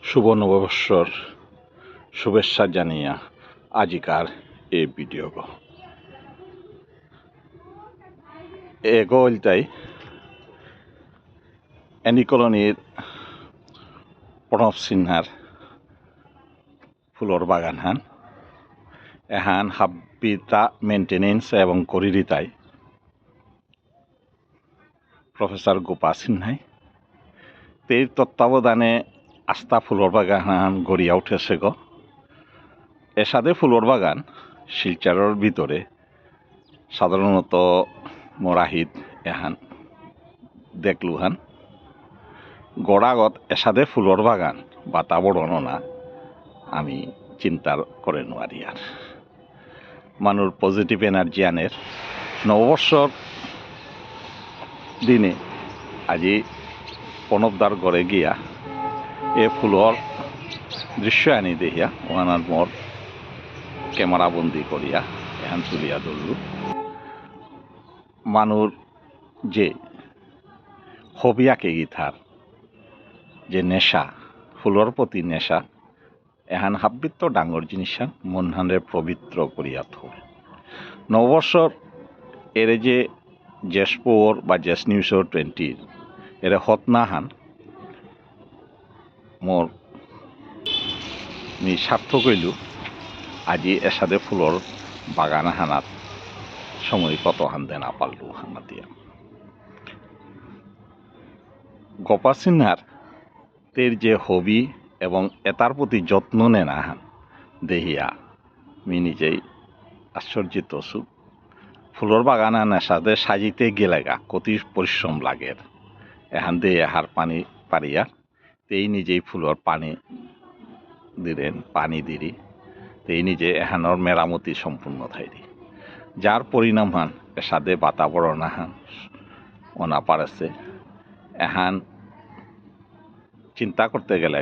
শুভ নববর্ষর শুভেচ্ছা জানিয়া আজিকার এই ভিডিও এগোলতাই এনি কলোনির প্রণব সিনহার ফুলর বাগান হান এহান হাব্বিতা মেনটেনেন্স এবং করিরিতাই প্রফেসর গোপা সিনহাই তের তত্ত্বাবধানে আস্থা ফুলর বাগান গড়িয়া উঠেছে এসাদে ফুলর বাগান শিলচরের ভিতরে সাধারণত মরাহিত এহান দেখলুহান গড়াগত এসাদে ফুলর বাগান বাতাবরণনা আমি চিন্তার করে নোয়ারি আর মানুষ পজিটিভ এনার্জি আনের নববর্ষর দিনে আজি প্রণবদার গড়ে গিয়া এ ফুলর দৃশ্য আনি দেখিয়া ওহানার মোর ক্যামেরা বন্দি করিয়া এখান তুলিয়া ধরলু মানুষ যে হবি আঁকে গিথার যে নেশা ফুলর প্রতি নেশা এহান হাব্বিত ডাঙর জিনিস মন হানরে পবিত্র করিয়া থয় নববর্ষর এরে যে জেসপোর বা জেস নিউজর 20 এরে হতনাহান মোর নি সার্থক হইলু আজি এসাদে ফুলর বাগান হানার সময় কত হান দেনা পারলু হানা দিয়া গোপা সিনহার তের যে হবি এবং এটার প্রতি যত্ন নেনা হান দেহিয়া আমি নিজেই আশ্চর্যিত হসু ফুলর বাগান নেশাদে সাজিতে গেলেগা কতি পরিশ্রম লাগে এহান দিয়ে এহার পানি পারিয়া তেই নিজেই ফুলর পানি দিলেন পানি দিরি তেই নিজে এহানোর মেরামতি সম্পূর্ণ থাইরি যার পরিণাম হান এসাদে বাতাবরণ হান ওনা পারেছে এহান চিন্তা করতে গেলে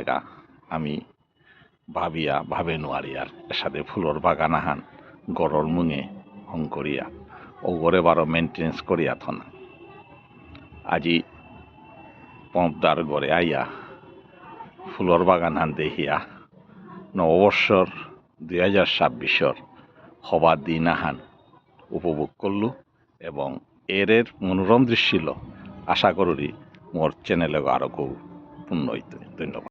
আমি ভাবে নোয়ারি আর এসাদে ফুলর বাগান হান গড়র মুঙে হং করিয়া ও গড়ে বারো মেনটেন্স করিয়া থনা আজি পম্পদার গড়ে আইয়া ফুলর বাগান হান দেখিয়া নববর্ষর 2026 হবার দিন আহান উপভোগ করলু এবং এর মনোরম দৃশ্য আশা করি মোর চ্যানেলে আরো খুব পূর্ণ হইতে। ধন্যবাদ।